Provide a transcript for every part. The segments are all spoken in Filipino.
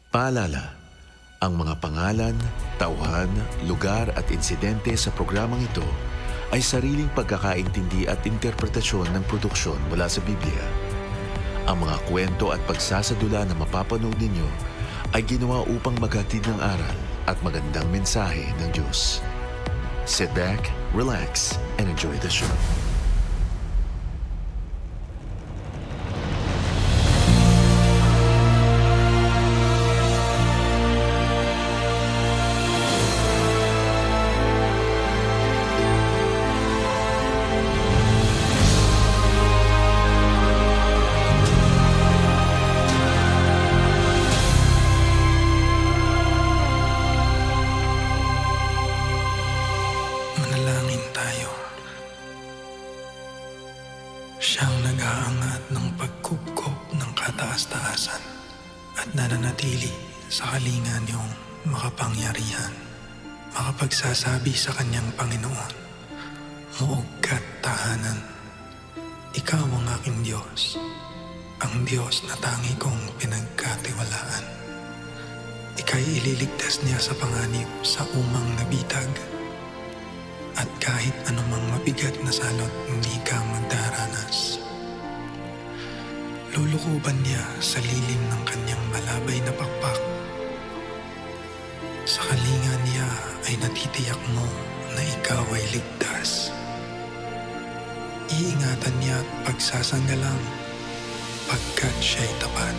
Paalala, ang mga pangalan, tauhan, lugar at insidente sa programang ito ay sariling pagkakaintindi at interpretasyon ng produksyon mula sa Biblia. Ang mga kwento at pagsasadula na mapapanood ninyo ay ginawa upang maghatid ng aral at magandang mensahe ng Diyos. Sit back, relax, and enjoy the show. Manalangin tayo. Siyang nag-aangat ng pagkupkop ng kataas-taasan at nananatili sa kalinga niyong makapangyarihan, makapagsasabi sa kanyang Panginoon, muog ka't tahanan. Ikaw ang aking Diyos, ang Diyos na tangi kong pinagkatiwalaan. Ika'y ililigtas niya sa panganib sa umang nabitag. At kahit anumang mabigat na salot, hindi ka magdaranas. Lulukuban niya sa lilim ng kanyang malabay na pakpak. Sa kalinga niya ay natitiyak mo na ikaw ay ligtas. Iingatan niya at pagsasanggalang pagkat siya'y tapat.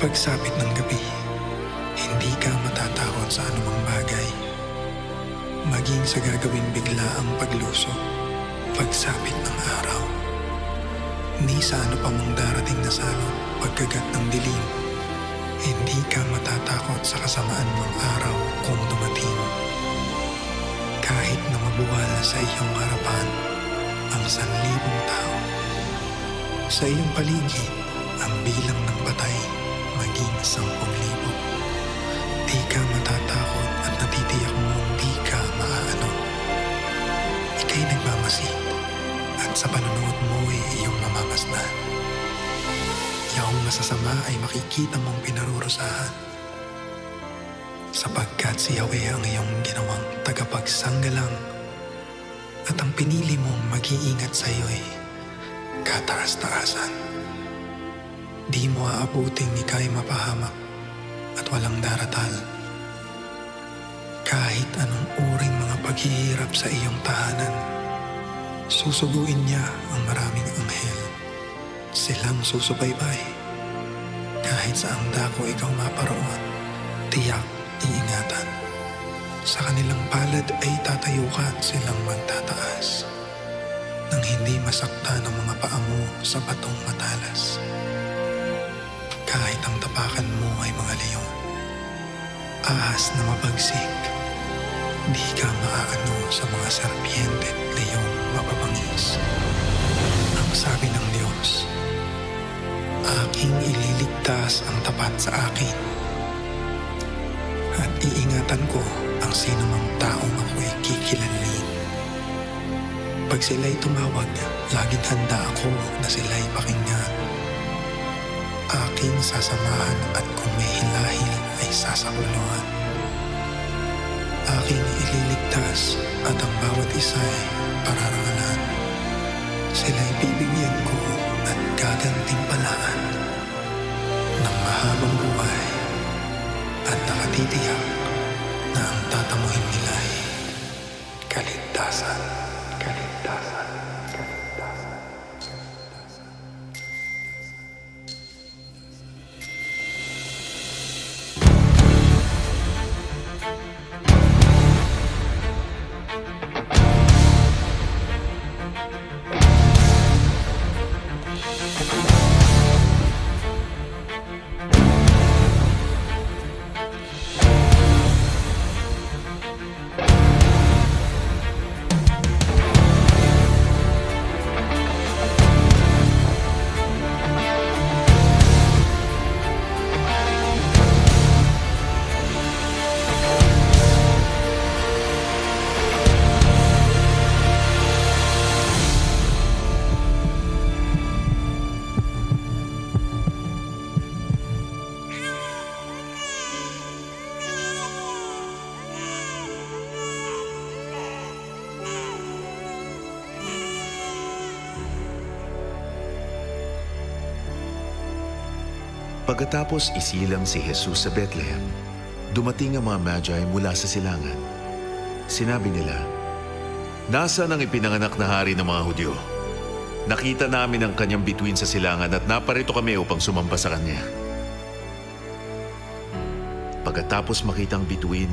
Pagsapit ng gabi, hindi ka matatakot sa anumang bagay. Maging sa gagawin bigla ang paglusok, pagsapit ng araw. Ni sa ano pa mong darating na salot, pagkagat ng dilim, hindi ka matatakot sa kasamaan ng araw kung dumating. Kahit na mabuwal sa iyong harapan ang 1,000 tao, sa iyong paligid ang bilang ng patay maging 10,000. Di ka matatakot at natitiyak mong di ka maaano. Ika'y nagmamasid at sa panunood mo ay iyong mamamasdan. Iyong masasama ay makikita mong pinarurusahan, sapagkat si Yahweh ang iyong ginawang tagapagsanggalang at ang pinili mong mag-iingat sa iyo ay kataas-taasan. Di mo aabuting ika'y mapahamak at walang daratal. Kahit anong uring mga paghihirap sa iyong tahanan, susuguin niya ang maraming anghel. Silang susubaybay. Kahit saang dako ikaw maparoon, tiyak iingatan. Sa kanilang palad ay tatayo ka at silang magtataas, nang hindi masakta ng mga paa mo sa batong matalas. Kahit ang tapakan mo ay mga leon, ahas na mabagsik, di ka maaano sa mga serpiente at leong mapapangis. Ang sabi ng Diyos, aking ililigtas ang tapat sa akin, at iingatan ko ang sinumang taong ako'y kikilanlin. Pag sila'y tumawag, laging handa ako na sila'y pakinggan. Aking sasamahan at kung may hilahil ay sasakuluhan. Aking ililigtas at ang bawat isa ay pararangalan. Sila'y bibigyan ko at gagantimpalaan ng mahabang buhay at nakatitiyak na ang tatamuhin nila ay kaligtasan. Kaligtasan. Kaligtasan. Pagkatapos isilang si Jesus sa Bethlehem, dumating ang mga Magi mula sa silangan. Sinabi nila, "Nasaan ang ipinanganak na hari ng mga Hudyo? Nakita namin ang kanyang bituin sa silangan at naparito kami upang sumamba sa kanya." Pagkatapos makitang bituin,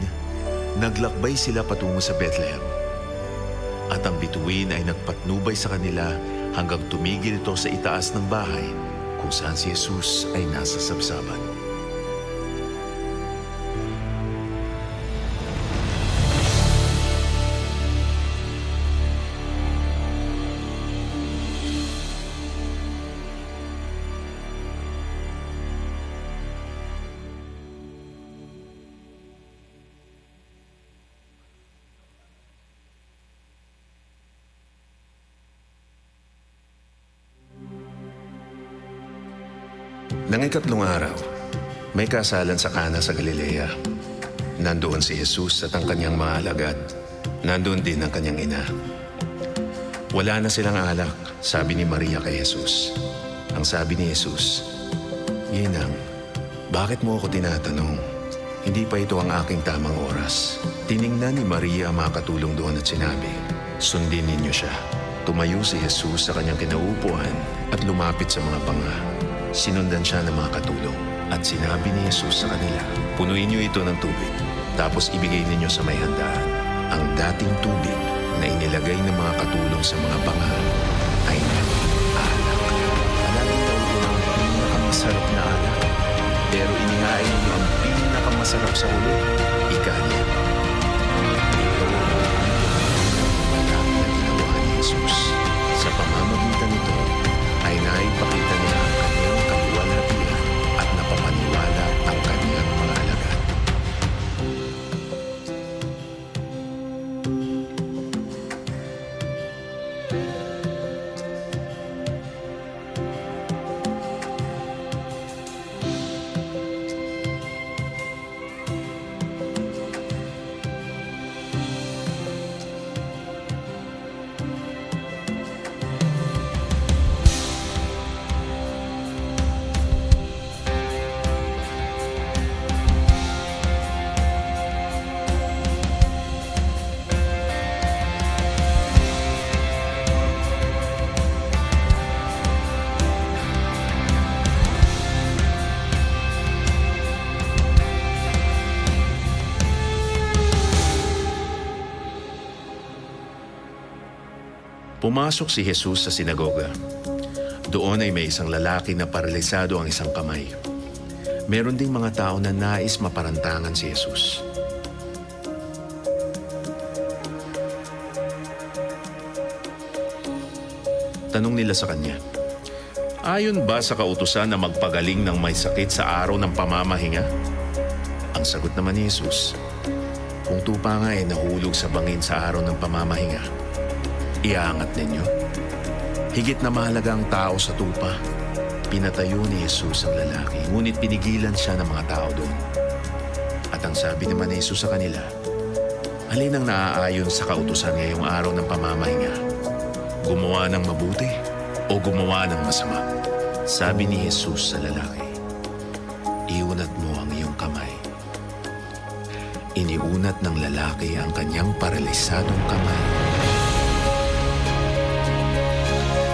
naglakbay sila patungo sa Bethlehem. At ang bituin ay nagpatnubay sa kanila hanggang tumigil ito sa itaas ng bahay kung saan si Jesus ay nasa sabsaban. Nang ikatlong araw, may kasalan sa Kana sa Galilea. Nandoon si Jesus at ang kanyang mga alagad. Nandoon din ang kanyang ina. Wala na silang alak, sabi ni Maria kay Jesus. Ang sabi ni Jesus, "Ginang, bakit mo ako tinatanong? Hindi pa ito ang aking tamang oras." Tiningnan ni Maria ang mga katulong doon at sinabi, "Sundin ninyo siya." Tumayo si Jesus sa kanyang kinaupuan at lumapit sa mga panga. Sinundan siya ng mga katulong at sinabi ni Jesus sa kanila, "Punuin niyo ito ng tubig, tapos ibigay ninyo sa may handaan." Ang dating tubig na inilagay ng mga katulong sa mga panga ay naging alak. Palaging daw ito ang pinakamasarap na alak, pero inihain niyo ang pinakamasarap sa huli. Ikanya. Ito ang alak na ginawa ni Jesus. Sa pamamagitan nito ay naipakita niya ang kanyang kaluwalhatian at napapaniwala ang kanyang mga alagad. Pumasok si Jesus sa sinagoga. Doon ay may isang lalaki na paralisado ang isang kamay. Meron ding mga tao na nais maparantangan si Jesus. Tanong nila sa kanya, "Ayon ba sa kautusan na magpagaling ng may sakit sa araw ng pamamahinga?" Ang sagot naman ni Jesus, "Kung tupa nga ay nahulog sa bangin sa araw ng pamamahinga, iaangat ninyo. Higit na mahalaga ang tao sa tupa." Pinatayo ni Jesus ang lalaki, ngunit pinigilan siya ng mga tao doon. At ang sabi naman ni Jesus sa kanila, "Alin ang naaayon sa kautusan ngayong araw ng pamamahinga? Gumawa ng mabuti o gumawa ng masama?" Sabi ni Jesus sa lalaki, "Iunat mo ang iyong kamay." Iniunat ng lalaki ang kanyang paralisadong kamay.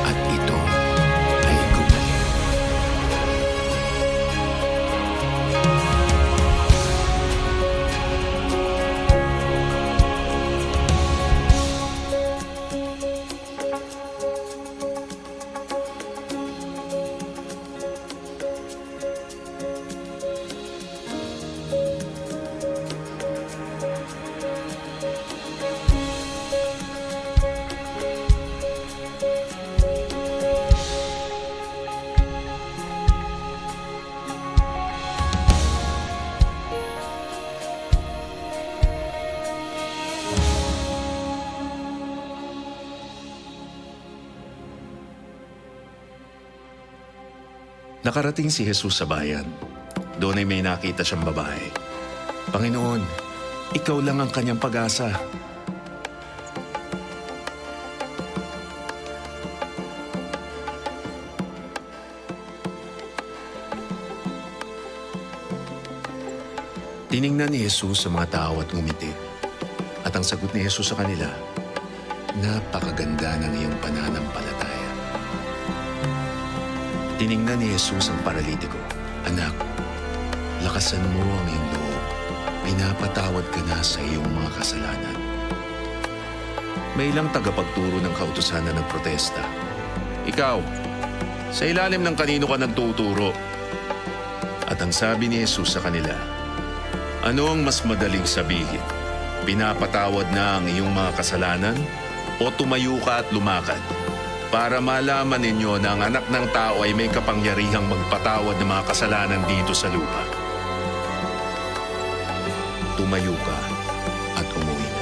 At ito ay gumaling. Nakarating si Jesus sa bayan. Doon ay may nakita siyang babae. "Panginoon, ikaw lang ang kanyang pag-asa." Tiningnan ni Jesus sa mga tao at ngumiti. At ang sagot ni Jesus sa kanila, napakaganda ng iyong pananampalataya. Tiningnan ni Jesus ang paralitiko, anak, lakasan mo ang iyong loob. Pinapatawad ka na sa iyong mga kasalanan. May ilang tagapagturo ng kautusan na nagprotesta. Ikaw, sa ilalim ng kanino ka nagtuturo? At ang sabi ni Jesus sa kanila, ano ang mas madaling sabihin? Pinapatawad na ang iyong mga kasalanan? O tumayo ka at lumakad? Para malaman ninyo na ang anak ng tao ay may kapangyarihang magpatawad ng mga kasalanan dito sa lupa. Tumayo ka at umuwi na.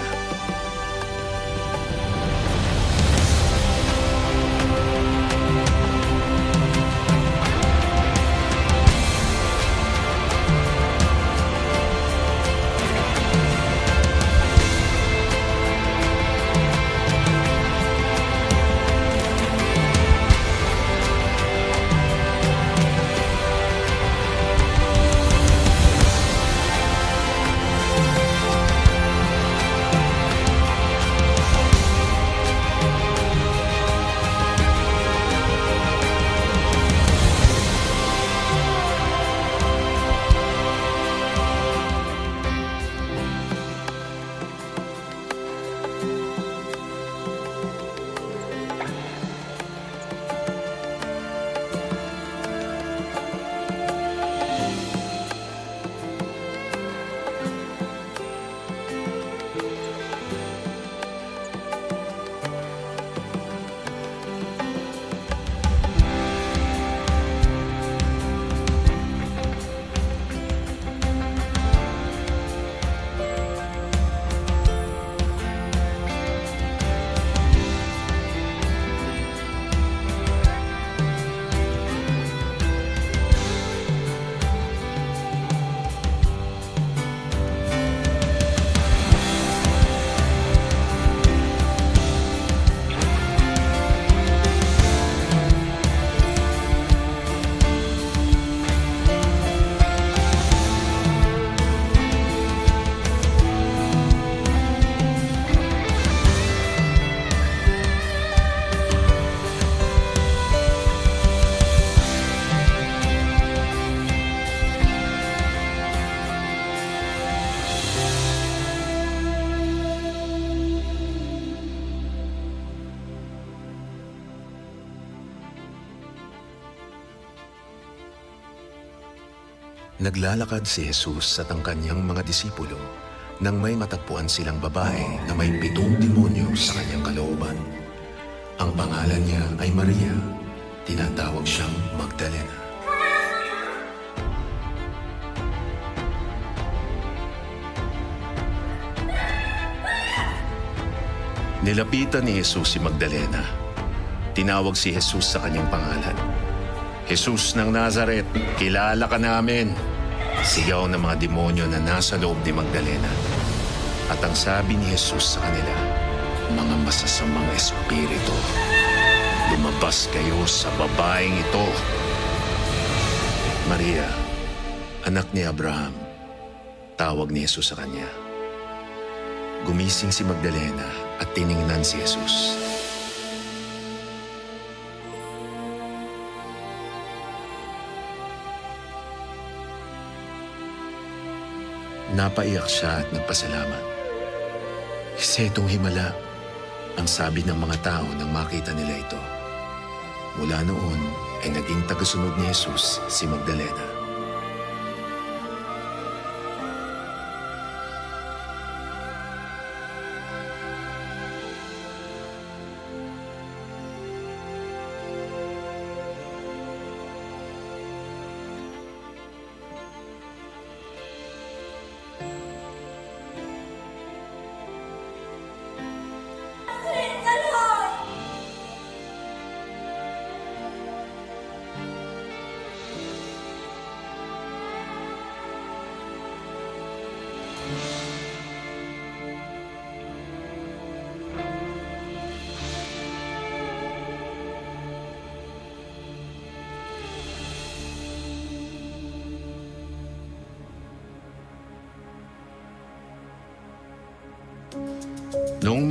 Naglalakad si Jesus at ang kanyang mga disipulo nang may matagpuan silang babae na may 7 demonyo sa kanyang kalooban. Ang pangalan niya ay Maria, tinatawag siyang Magdalena. Nilapitan ni Jesus si Magdalena. Tinawag si Jesus sa kanyang pangalan. Jesus ng Nazaret, kilala ka namin. Sigaw ng mga demonyo na nasa loob ni Magdalena. At ang sabi ni Jesus sa kanila, mga masasamang espiritu, lumabas kayo sa babaeng ito. Maria, anak ni Abraham, tawag ni Jesus sa kanya. Gumising si Magdalena at tiningnan si Jesus. Napaiyak siya at nagpasalamat. Isa itong himala, ang sabi ng mga tao nang makita nila ito. Mula noon ay naging tagasunod ni Jesus si Magdalena.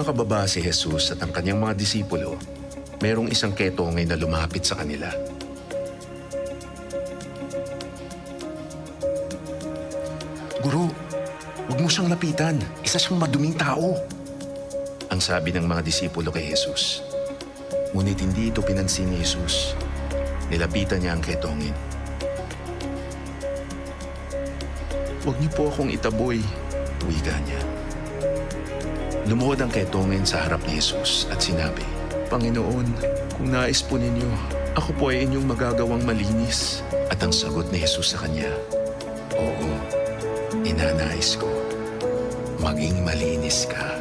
makababa si Jesus at ang kanyang mga disipulo, mayroong isang ketongay na lumapit sa kanila. Guro, huwag mo siyang lapitan. Isa siyang maduming tao. Ang sabi ng mga disipulo kay Jesus. Ngunit hindi ito pinansin ni Jesus. Nilapitan niya ang ketongin. Huwag niyo po akong itaboy, wika niya. Lumuhod ang ketongin sa harap ni Jesus at sinabi, Panginoon, kung nais po ninyo, ako po ay inyong magagawang malinis. At ang sagot ni Jesus sa kanya, Oo, inanais ko, maging malinis ka.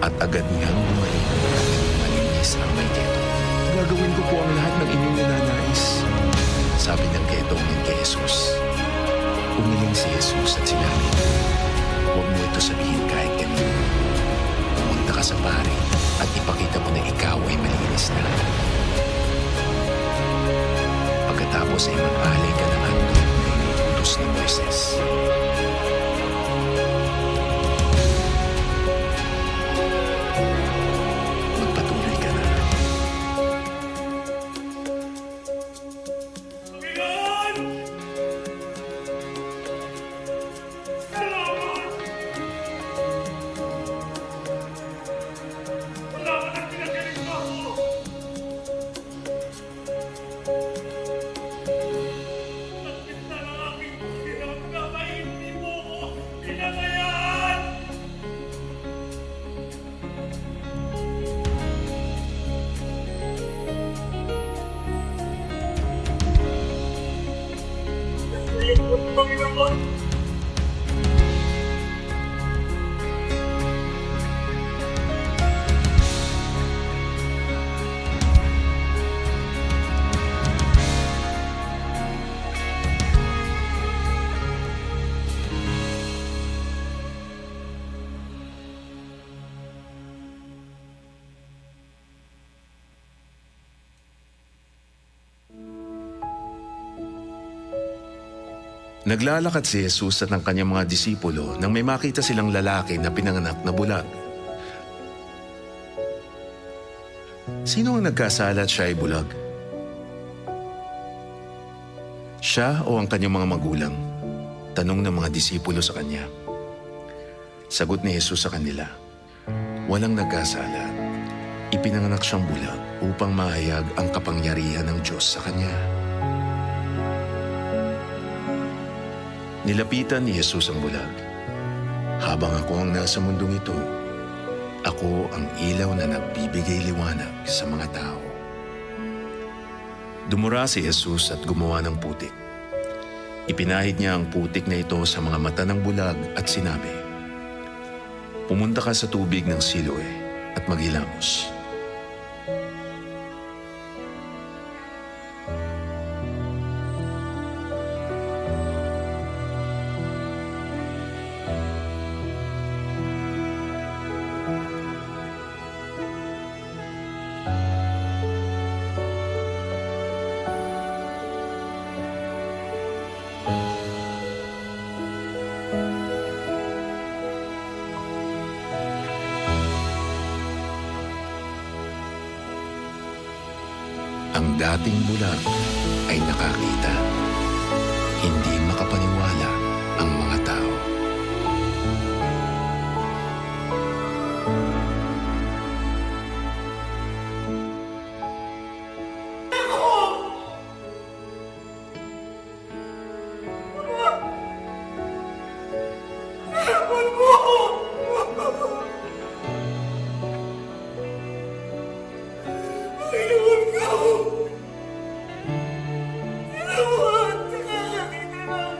At agad niyang gumaling at naging malinis ang may ketong. Gagawin ko po ang lahat ng inyong ninanais, sabi ng ketongin kay Jesus. Umiling si Jesus at sinabi, Huwag mo ito sabihin kahit kanino. Pumunta ka sa pari at ipakita mo na ikaw ay malinis na. Pagkatapos ay mag-alay ka ng handog na inuutos ni Moises. Magpatuloy ka na. Panginoon! Salamat! Wala ka nang pinagaling mo ako! Bakit na lang aking pinagkamay, hindi mo ako pinagayan? Panginoon! Naglalakad si Jesus at ang kanyang mga disipulo nang may makita silang lalaki na pinanganak na bulag. Sino ang nagkasala at siya ay bulag? Siya o ang kanyang mga magulang? Tanong ng mga disipulo sa kanya. Sagot ni Jesus sa kanila, Walang nagkasala. Ipinanganak siyang bulag upang mahayag ang kapangyarihan ng Diyos sa kanya. Nilapitan ni Jesus ang bulag. Habang ako ang nasa mundong ito, ako ang ilaw na nagbibigay liwanag sa mga tao. Dumura si Jesus at gumawa ng putik. Ipinahid niya ang putik na ito sa mga mata ng bulag at sinabi, Pumunta ka sa tubig ng Siloe at maghilamos. Ang dating bulag ay nakakita. Hindi makapaniwala ang mga tao. Panginoon ko! Salamat sa kakagitan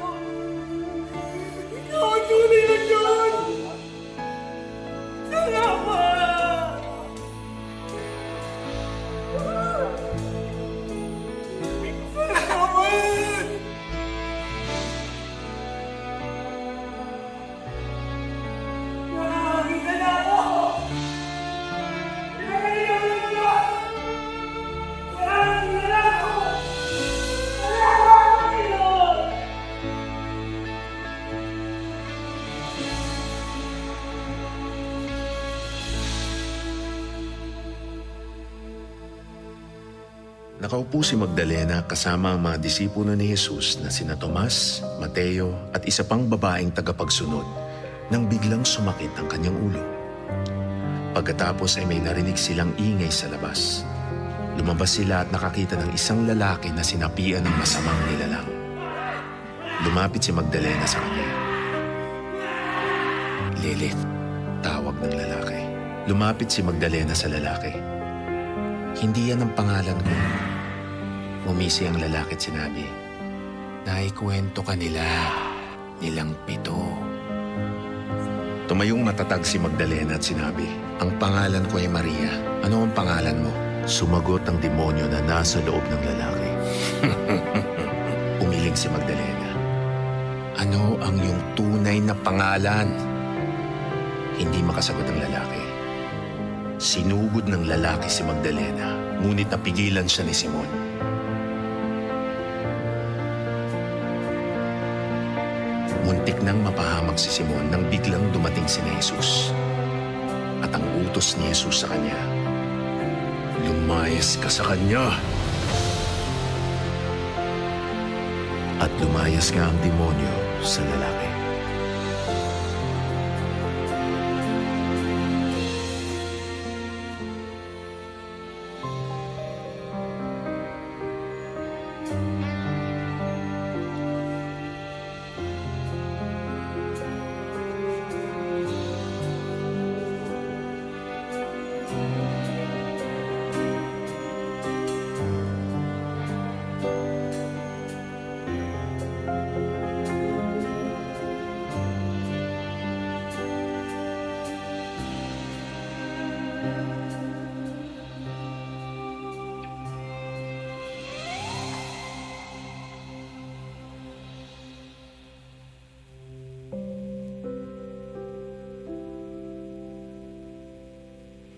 Nakaupo si Magdalena kasama ang mga disipulo ni Jesus na sina Tomas, Mateo at isa pang babaeng tagapagsunod nang biglang sumakit ang kanyang ulo. Pagkatapos ay may narinig silang ingay sa labas. Lumabas sila at nakakita ng isang lalaki na sinapian ng masamang nilalang. Lumapit si Magdalena sa kanya. Lilith, tawag ng lalaki. Lumapit si Magdalena sa lalaki. Hindi yan ang pangalan ko. Umisi ang lalaki at sinabi, naikwento ka nila, nilang 7. Tumayong matatag si Magdalena at sinabi, ang pangalan ko ay Maria. Ano ang pangalan mo? Sumagot ang demonyo na nasa loob ng lalaki. Umiling si Magdalena. Ano ang iyong tunay na pangalan? Hindi makasagot ang lalaki. Sinugod ng lalaki si Magdalena, ngunit napigilan siya ni Simon. Muntik nang mapahamak si Simon nang biglang dumating si Jesus. At ang utos ni Jesus sa kanya, lumayas ka sa kanya. At lumayas nga ang demonyo sa lalaki.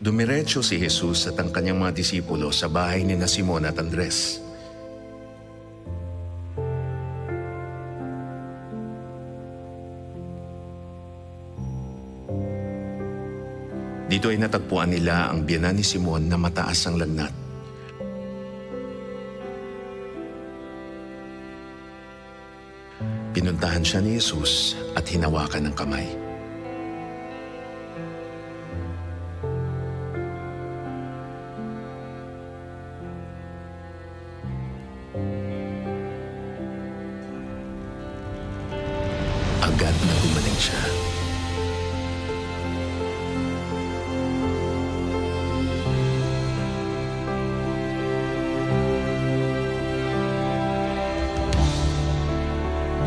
Dumiretso si Jesus at ang kanyang mga disipulo sa bahay ni Simon at Andres. Dito ay natagpuan nila ang biyenan ni Simon na mataas ang lagnat. Pinuntahan siya ni Jesus at hinawakan ng kamay. Agad na gumaling siya.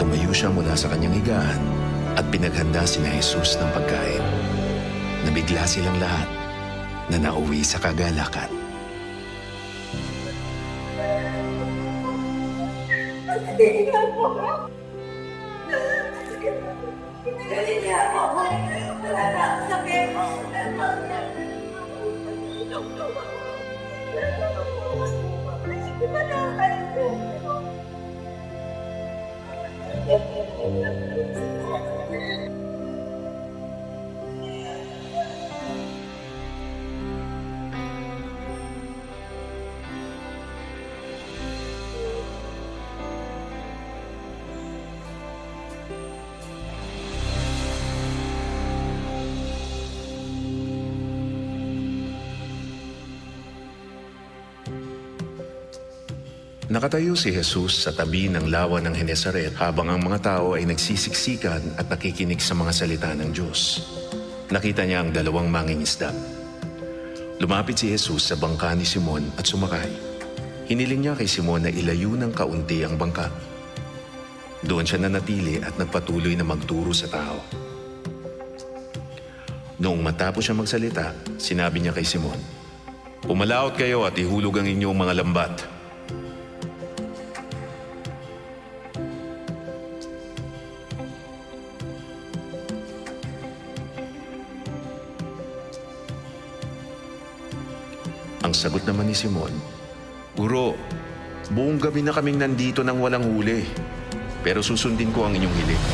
Tumayo siya mula sa kanyang higaan at pinaghanda sina Jesus ng pagkain. Nabigla silang lahat na nauwi sa kagalakan. Nakatayo si Jesus sa tabi ng lawa ng Genesaret habang ang mga tao ay nagsisiksikan at nakikinig sa mga salita ng Diyos. Nakita niya ang 2 mangingisda. Lumapit si Jesus sa bangka ni Simon at sumakay. Hiniling niya kay Simon na ilayo ng kaunti ang bangka. Doon siya nanatili at nagpatuloy na magturo sa tao. Noong matapos siya magsalita, sinabi niya kay Simon, "Pumalaot kayo at ihulog ang inyong mga lambat." Ang sagot naman ni Simon, "Guro, buong gabi na kaming nandito nang walang huli, pero susundin ko ang inyong hiling."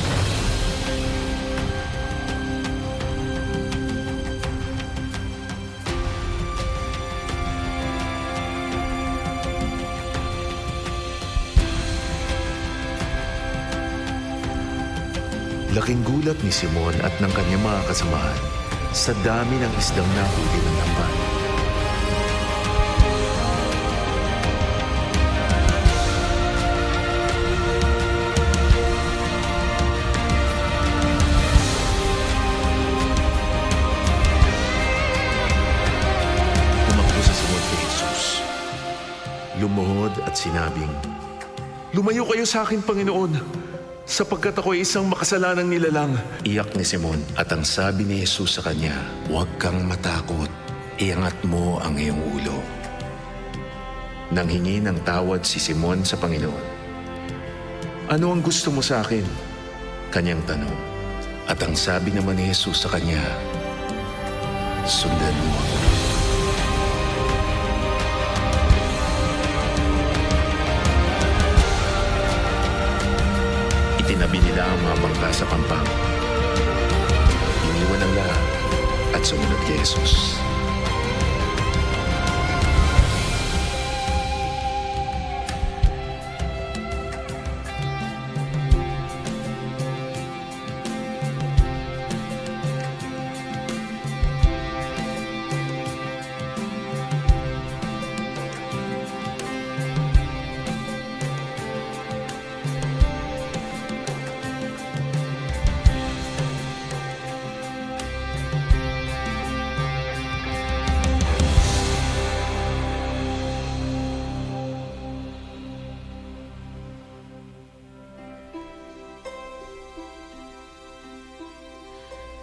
Laking gulat ni Simon at ng kanyang mga kasamahan sa dami ng isdang nahuli ng lambat. Tumakbo sa Simon kay Jesus. Lumuhod at sinabing, "Lumayo kayo sa akin, Panginoon, sapagkat ako ay isang makasalanang nilalang." Iyak ni Simon at ang sabi ni Jesus sa kanya, "Huwag kang matakot, iangat mo ang iyong ulo." Nanghingi ng tawad si Simon sa Panginoon. "Ano ang gusto mo sa akin?" Kanyang tanong. At ang sabi naman ni Jesus sa kanya, "Sundan mo ako." Itinabi nila ang mga bangka sa pampang. Iniwan ang lahat at sumunod kay Jesus.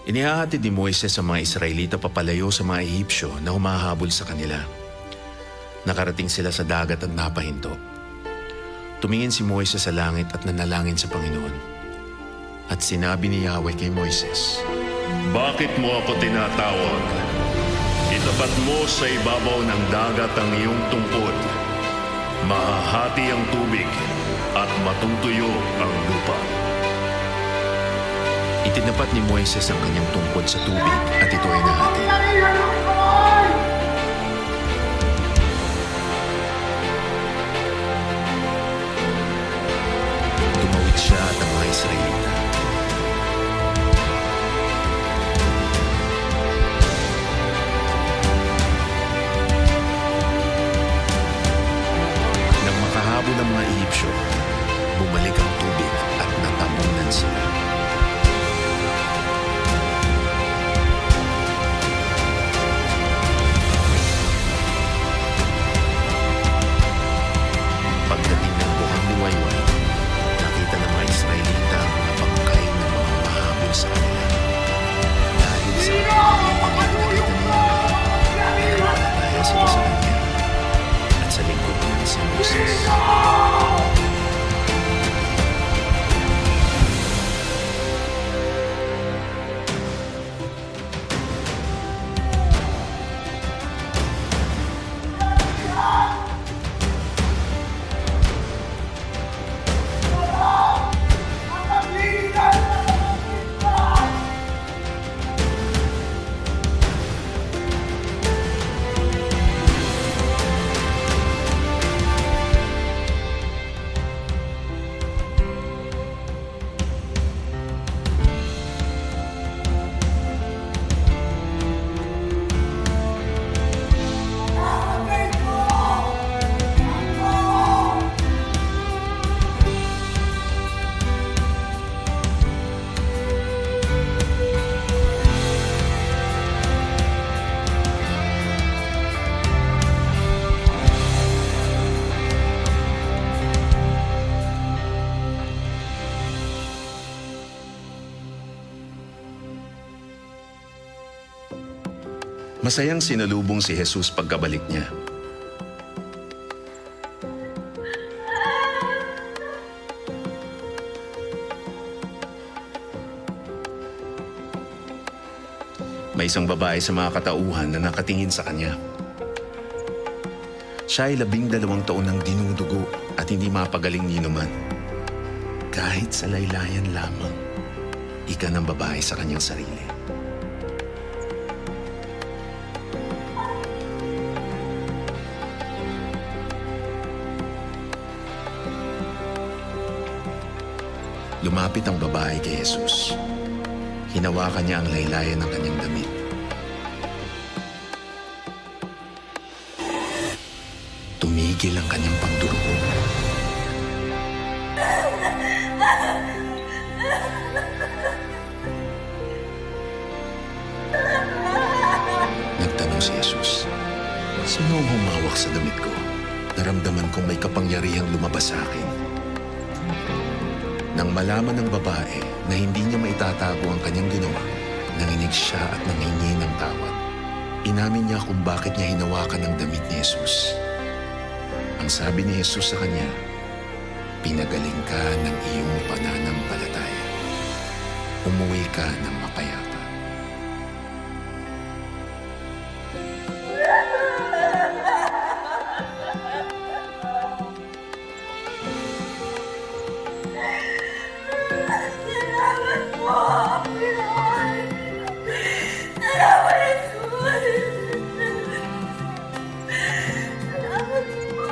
Inihahatid ni Moises ang mga Israelita papalayo sa mga Ehipsyo na humahabol sa kanila. Nakarating sila sa dagat at napahinto. Tumingin si Moises sa langit at nanalangin sa Panginoon. At sinabi ni Yahweh kay Moises, "Bakit mo ako tinatawag? Itapat mo sa ibabaw ng dagat ang iyong tungkod. Mahahati ang tubig at matutuyo ang lupa." Itinapat ni Moises ang kanyang tungkod sa tubig at ito ay nahati. Tumawid siya at ang mga Israelita. Nang makahabol ang mga Ehipsyo, bumalik ang tubig at natabunan sila. Pagdating ng buhang liwayway, nakita ng mga Israelita ang mga bangkay ng mga mahabol sa kanila. Dahil sa nakita nila, nagpapalataya sila sa kanya at sa lingkod naman si Moses. Masayang sinalubong si Jesus pagkabalik niya. May isang babae sa mga katauhan na nakatingin sa kanya. Siya ay 12 taon nang dinudugo at hindi mapagaling ni numan. Kahit sa laylayan lamang, ika ng babae sa kanyang sarili. Lumapit ang babae kay Jesus. Hinawakan niya ang laylayan ng kanyang damit. Tumigil ang kanyang pagdurugo. Nagtanong si Jesus, "Sino ang humawak sa damit ko? Naramdaman kong may kapangyarihang lumabas sa akin." Nang malaman ng babae na hindi niya maitatago ang kanyang ginawa, nanginig siya at nanghingi ng tawad. Inamin niya kung bakit niya hinawakan ang damit ni Jesus. Ang sabi ni Jesus sa kanya, "Pinagaling ka ng iyong pananampalataya. Umuwi ka ng mapayapa." Salamat po! Salamat, Jesus! Salamat po!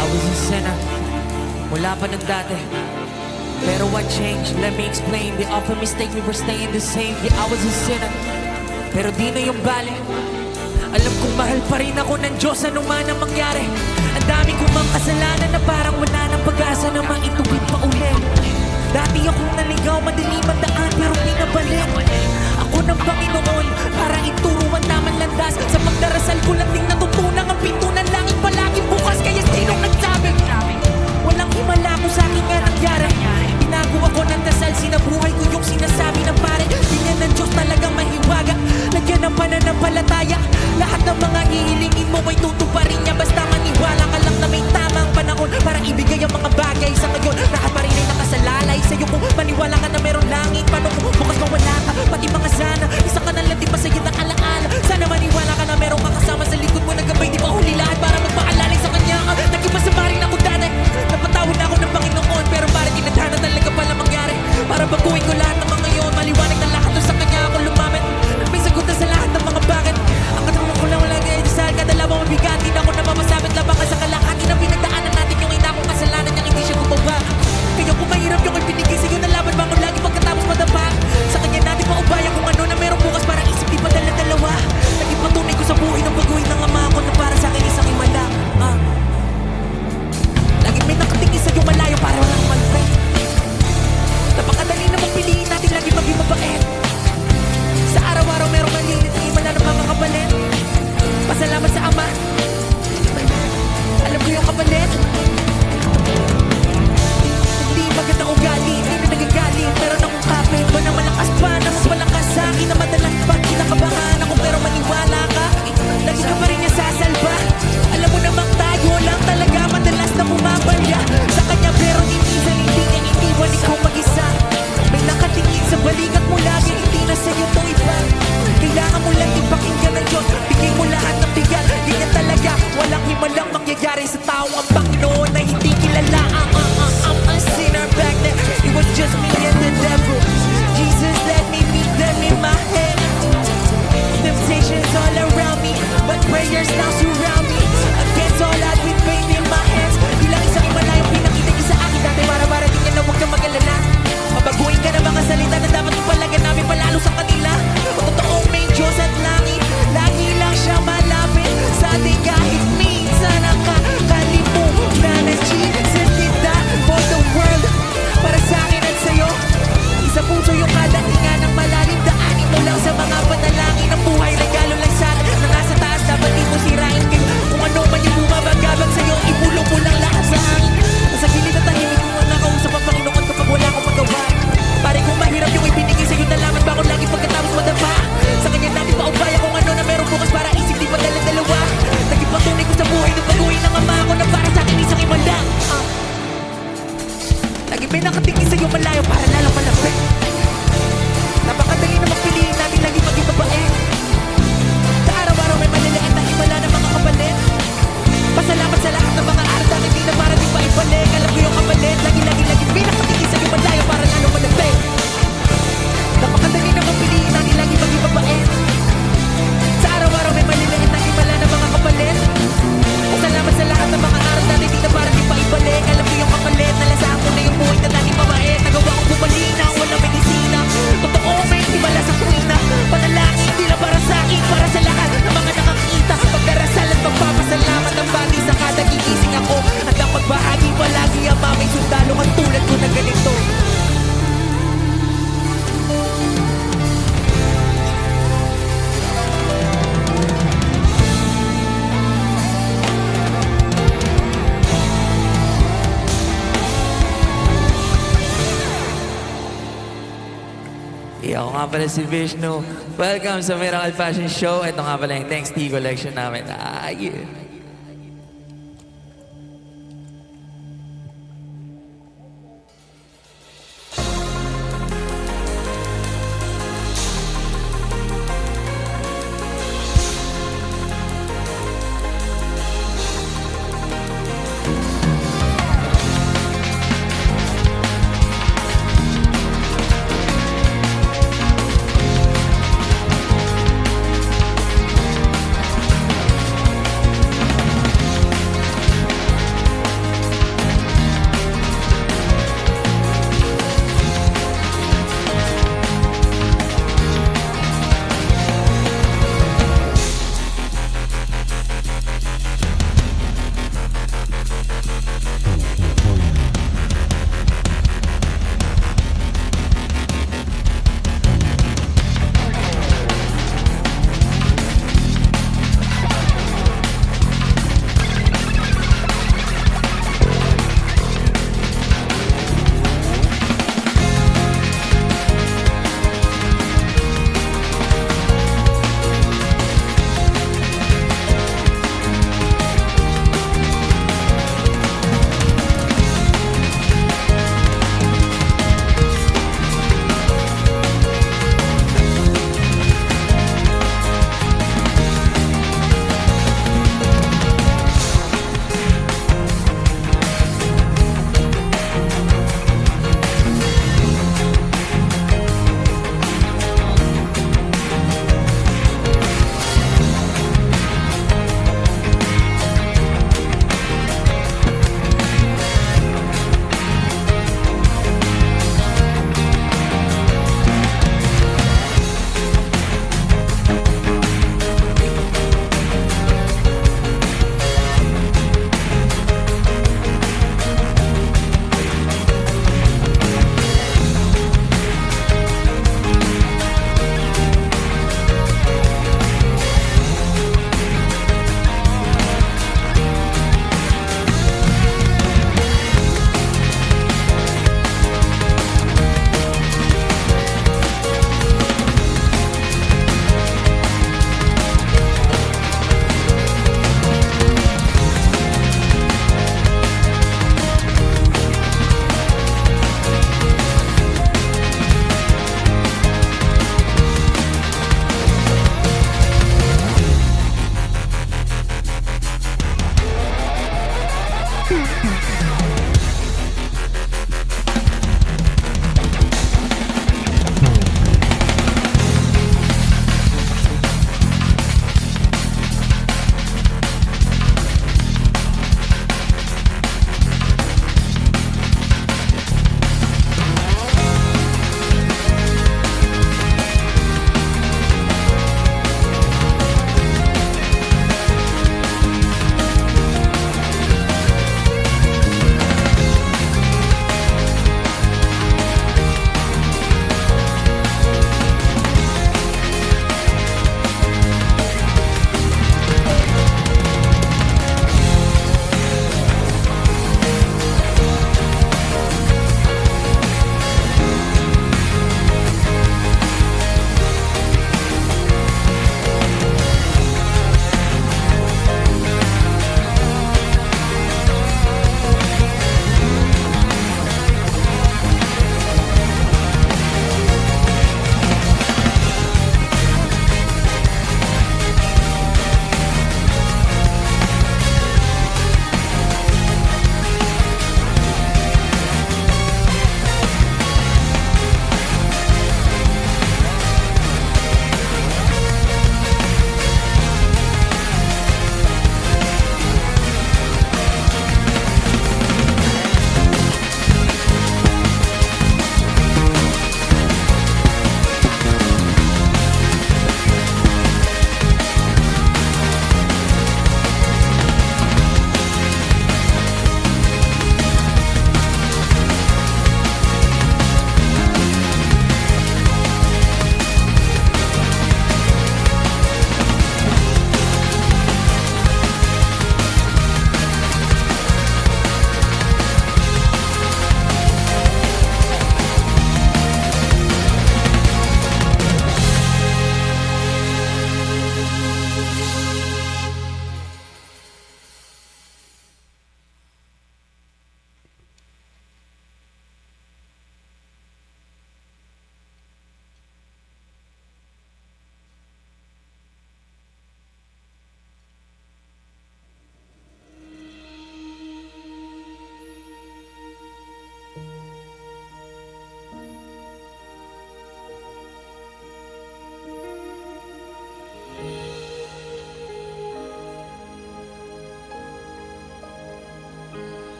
I was a sinner, mula pa ng dati. Pero what changed? Let me explain. They often mistake me for staying the same. Yeah, I was a sinner, pero di na yung bali. Alam kong mahal pa rin ako ng Diyos anong man ang mangyari. Ang dami kong mga kasalanan na parang wala ng pag-asa na maituwid pa uli. Dati akong naligaw, madilim ang daan pero pinabalik. Ako ng Panginoon para ituro ang tamang landas. Sa pagdarasal ko lang ding natutunan ang pinto ng langit palaging bukas. Kaya sinong nagsabi? Walang himala kung sa akin nga nangyari. Binago ako ng dasal, sinabuhay ko yung sinasabi ng pare. Ganyan ng Diyos talagang mahiwaga. Lagyan ng pananampalataya. Lahat ng mga hihilingin mo may tutuparin niya. Basta maniwala ka lang na may tamang panahon para ibigay ang mga bagay sa ngayon. Lahat pa rin ay nakasalalay sa'yo kung maniwala ka na meron langit. Paano kung bukas mawala ka, pati mga sana. Isa ka na lang di masaya na alaala. nga pala si Vishnu. Welcome sa Miracle Fashion Show. Ito nga pala yung Thanks Tea Collection namin. Yeah.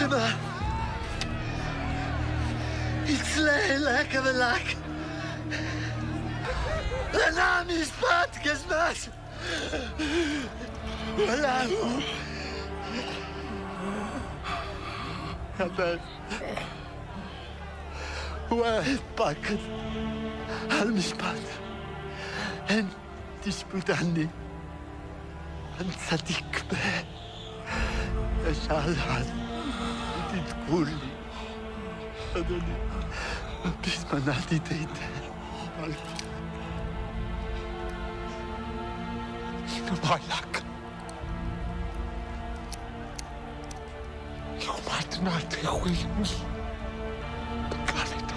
شبه يتسلح لك بلاك أنا مشبات كزمات ولا هو هذا واحد باكر هالمشبات أنت تشبت عني أنت صديق به أشعل تقول لي أدوني بس مناتي تيتا نبالك يوماتنا تخويني بكاليتان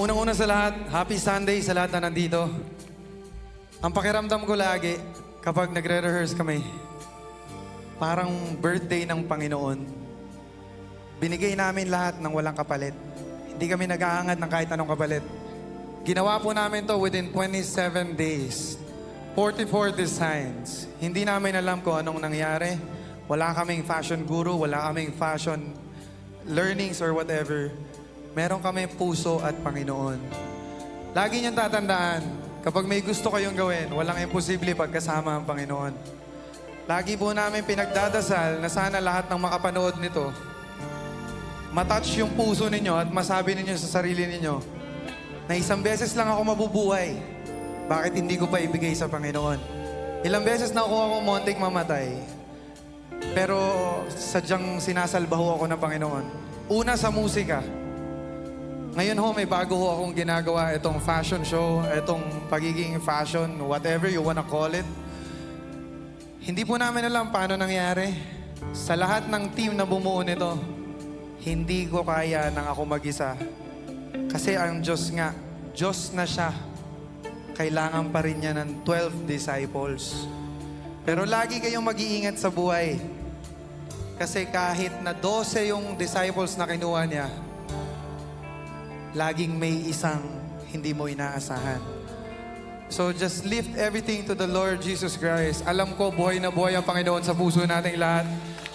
Unang-una sa lahat, happy Sunday sa lahat na nandito. Ang pakiramdam ko lagi kapag nagre-rehearse kami, parang birthday ng Panginoon. Binigay namin lahat ng walang kapalit. Hindi kami nag-aangad ng kahit anong kapalit. Ginawa po namin to within 27 days. 44 designs. Hindi namin alam kung anong nangyari. Wala kaming fashion guru, wala kaming fashion learnings or whatever. Meron kami puso at Panginoon. Lagi niyong tatandaan, kapag may gusto kayong gawin, walang imposible pagkasama ang Panginoon. Lagi po namin pinagdadasal na sana lahat ng makapanood nito, matouch yung puso ninyo at masabi ninyo sa sarili ninyo na isang beses lang ako mabubuhay. Bakit hindi ko pa ibigay sa Panginoon? Ilang beses na ako muntik mamatay, pero sadyang sinasalbaho ako ng Panginoon. Una sa musika. Ngayon ho, may bago ho akong ginagawa, itong fashion show, itong pagiging fashion, whatever you wanna call it. Hindi po namin alam paano nangyari. Sa lahat ng team na bumuo nito, hindi ko kaya nang ako mag-isa. Kasi ang Diyos nga, Diyos na siya. Kailangan pa rin niya ng 12 disciples. Pero lagi kayong mag-iingat sa buhay. Kasi kahit na 12 yung disciples na kinuha niya, laging may isang hindi mo inaasahan. So just lift everything to the Lord Jesus Christ. Alam ko, buhay na buhay ang Panginoon sa puso nating lahat.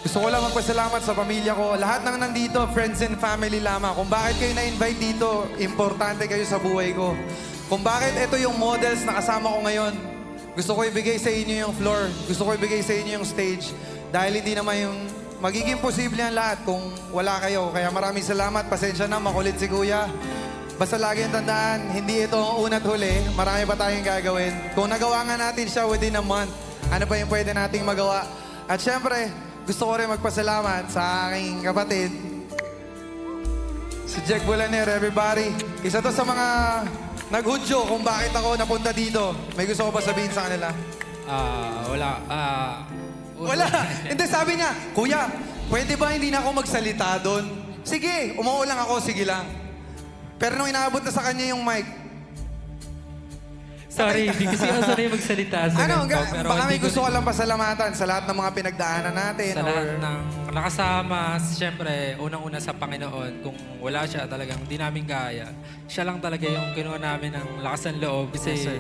Gusto ko lang magpasalamat sa pamilya ko. Lahat ng nandito, friends and family lamang. Kung bakit kayo na-invite dito, importante kayo sa buhay ko. Kung bakit ito yung models na kasama ko ngayon, gusto ko ibigay sa inyo yung floor. Gusto ko ibigay sa inyo yung stage. Dahil hindi naman yung magiging posible ang lahat kung wala kayo. Kaya maraming salamat. Pasensya na, makulit si Kuya. Basta lagi ang tandaan, hindi ito ang una't huli. Marami pa tayong gagawin. Kung nagawa nga natin siya within a month, ano pa yung pwede nating magawa? At syempre, gusto ko rin magpasalamat sa aking kapatid, si Jack Bulaner, everybody. Isa to sa mga naghudyo kung bakit ako napunta dito. May gusto ko ba sabihin sa kanila? Wala. Wala. Hindi, sabi niya, Kuya, pwede ba hindi na ako magsalita doon? Sige, umuo lang ako, sige lang. Pero nung inaabot na sa kanya yung mic, Sorry, hindi kasi ako sanay magsalita sa Ano, ganito, pero baka may hindi ko gusto ko lang pasalamatan sa lahat ng mga pinagdaanan natin. sa lahat or- ng nakasama, siyempre, unang-una sa Panginoon, kung wala siya talagang hindi namin kaya, siya lang talaga yung kinuha namin ng lakas ng loob. Kasi Yes, sir.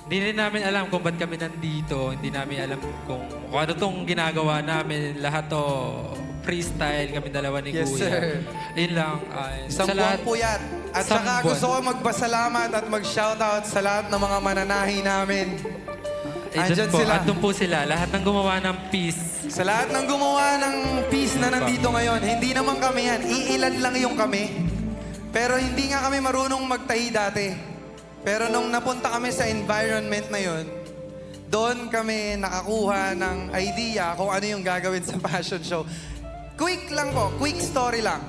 hindi rin namin alam kung ba't kami nandito, hindi namin alam kung ano tong ginagawa namin. Lahat to freestyle, kami dalawa ni Yes, Kuya. sir. Yun lang. Isang sa lahat, buwan po yan. At Isang saka buwan. gusto ko magpasalamat at mag-shoutout sa lahat ng mga mananahi namin. Andyan po, sila. andun po sila. Lahat ng gumawa ng peace. Sa lahat ng gumawa ng peace na nandito ngayon, hindi naman kami yan. Iilan lang yung kami. Pero hindi nga kami marunong magtahi dati. Pero nung napunta kami sa environment na yon, doon kami nakakuha ng idea kung ano yung gagawin sa fashion show. Quick lang po, quick story lang.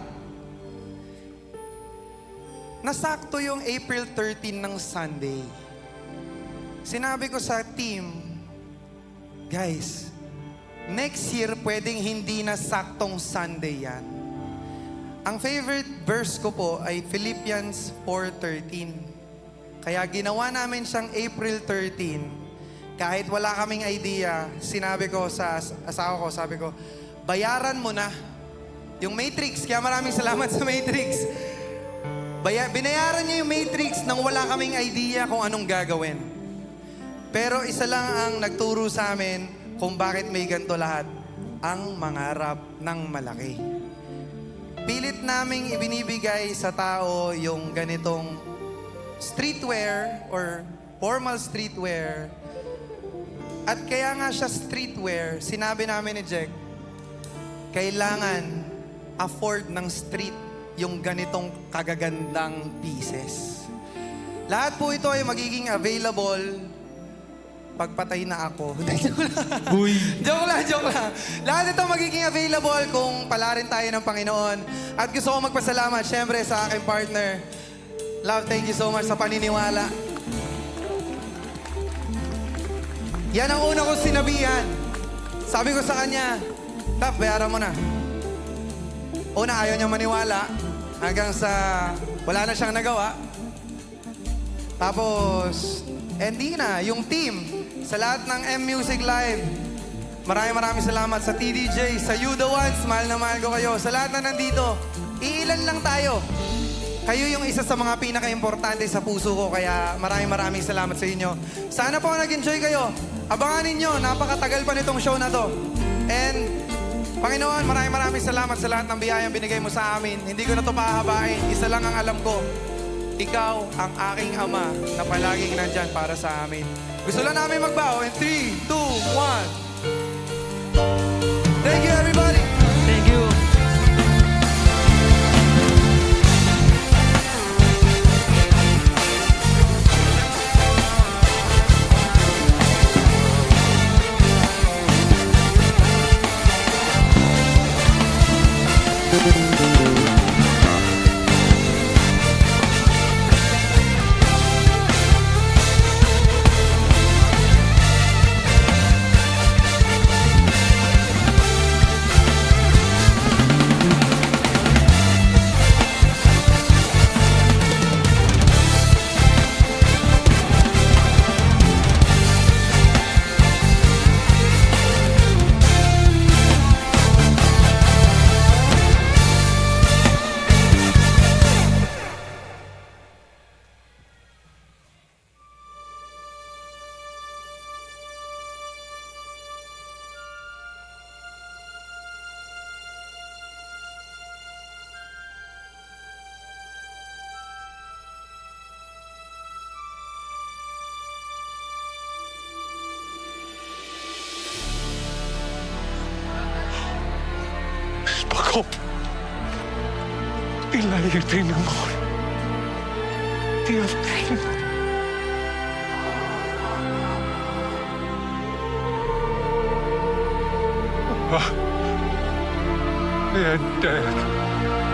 Nasakto yung April 13 ng Sunday. Sinabi ko sa team, guys, next year pwedeng hindi na saktong Sunday yan. Ang favorite verse ko po ay Philippians 4:13. Kaya ginawa namin siyang April 13. Kahit wala kaming idea, sinabi ko sa asawa ko, sabi ko, bayaran mo na yung Matrix. Kaya maraming salamat sa Matrix. Binayaran niya yung Matrix nang wala kaming idea kung anong gagawin. Pero isa lang ang nagturo sa amin kung bakit may ganito lahat. Ang mangarap ng malaki. Pilit naming ibinibigay sa tao yung ganitong streetwear or formal streetwear. At kaya nga siya streetwear, sinabi namin ni Jack, kailangan afford ng street yung ganitong kagagandang pieces. Lahat po ito ay magiging available pagpatay na ako. Joke lang. Joke lang. Lahat ito magiging available kung palarin tayo ng Panginoon. At gusto ko magpasalamat, syempre, sa aking partner. Love, thank you so much sa paniniwala. Yan ang una kong sinabihan. Sabi ko sa kanya, Tap, bayaran mo na. Una, ayaw niya maniwala. Hanggang sa wala na siyang nagawa. Tapos, hindi na. Yung team, sa lahat ng M-Music Live, maraming salamat sa TDJ, sa You The Ones, mahal na mahal ko kayo. Sa lahat na nandito, iilan lang tayo. Kayo yung isa sa mga pinaka-importante sa puso ko, kaya maraming salamat sa inyo. Sana po nag-enjoy kayo. Abangan ninyo, napakatagal pa nitong show na to. And, Panginoon, maraming salamat sa lahat ng biyayang binigay mo sa amin. Hindi ko na ito pahahabain. Isa lang ang alam ko. Ikaw ang aking Ama na palaging nandyan para sa amin. Gusto lang namin magbaho in 3, 2, 1. Thank you, everybody! Thank you. Bakom, ilayitin mo. Tiyatin. Dead.